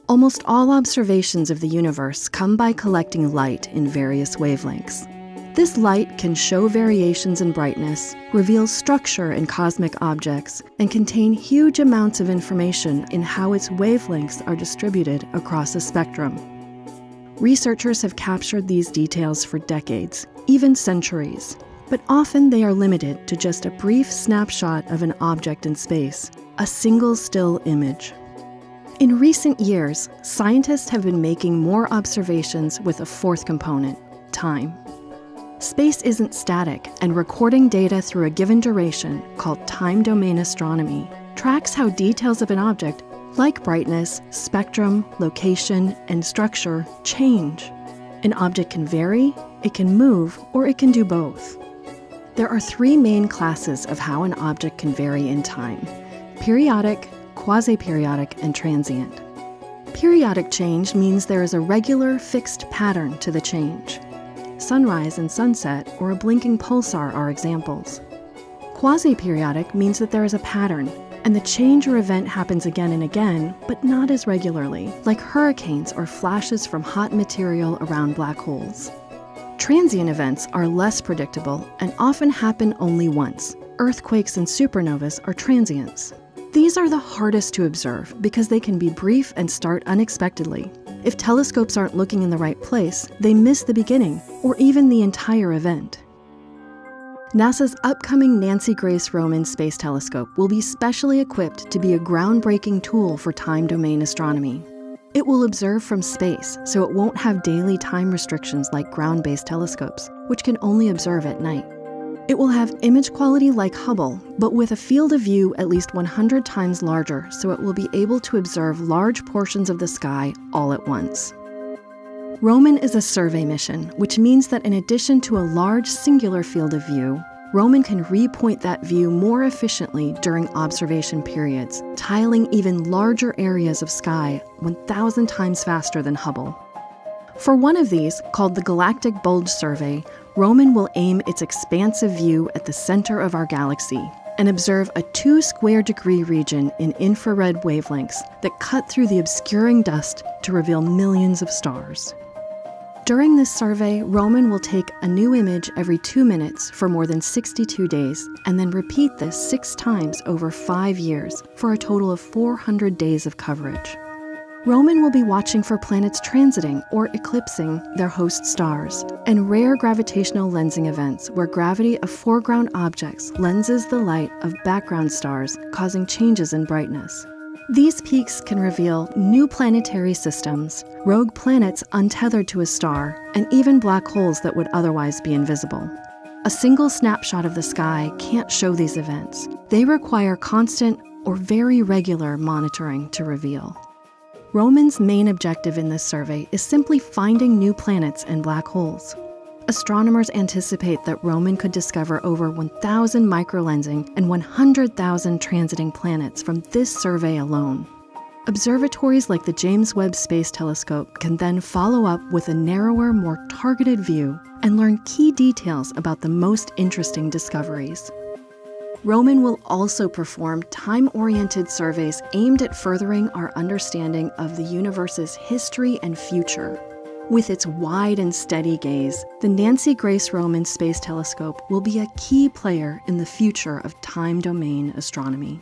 Almost all observations of the universe come by collecting light in various wavelengths. This light can show variations in brightness, reveal structure in cosmic objects, and contain huge amounts of information in how its wavelengths are distributed across a spectrum. Researchers have captured these details for decades, even centuries, but often they are limited to just a brief snapshot of an object in space, a single still image. In recent years, scientists have been making more observations with a fourth component, time. Space isn't static, and recording data through a given duration, called time-domain astronomy, tracks how details of an object, like brightness, spectrum, location, and structure, change. An object can vary, it can move, or it can do both. There are three main classes of how an object can vary in time: periodic, quasi-periodic, and transient. Periodic change means there is a regular, fixed pattern to the change. Sunrise and sunset or a blinking pulsar are examples. Quasi-periodic means that there is a pattern, and the change or event happens again and again, but not as regularly, like hurricanes or flashes from hot material around black holes. Transient events are less predictable and often happen only once. Earthquakes and supernovas are transients. These are the hardest to observe because they can be brief and start unexpectedly. If telescopes aren't looking in the right place, they miss the beginning or even the entire event. NASA's upcoming Nancy Grace Roman Space Telescope will be specially equipped to be a groundbreaking tool for time-domain astronomy. It will observe from space, so it won't have daily time restrictions like ground-based telescopes, which can only observe at night. It will have image quality like Hubble, but with a field of view at least 100 times larger, so it will be able to observe large portions of the sky all at once. Roman is a survey mission, which means that in addition to a large singular field of view, Roman can repoint that view more efficiently during observation periods, tiling even larger areas of sky 1,000 times faster than Hubble. For one of these, called the Galactic Bulge Survey, Roman will aim its expansive view at the center of our galaxy and observe a 2-square-degree region in infrared wavelengths that cut through the obscuring dust to reveal millions of stars. During this survey, Roman will take a new image every 2 minutes for more than 62 days, and then repeat this 6 times over 5 years for a total of 400 days of coverage. Roman will be watching for planets transiting or eclipsing their host stars, and rare gravitational lensing events where gravity of foreground objects lenses the light of background stars, causing changes in brightness. These peaks can reveal new planetary systems, rogue planets untethered to a star, and even black holes that would otherwise be invisible. A single snapshot of the sky can't show these events. They require constant or very regular monitoring to reveal. Roman's main objective in this survey is simply finding new planets and black holes. Astronomers anticipate that Roman could discover over 1,000 microlensing and 100,000 transiting planets from this survey alone. Observatories like the James Webb Space Telescope can then follow up with a narrower, more targeted view and learn key details about the most interesting discoveries. Roman will also perform time-oriented surveys aimed at furthering our understanding of the universe's history and future. With its wide and steady gaze, the Nancy Grace Roman Space Telescope will be a key player in the future of time-domain astronomy.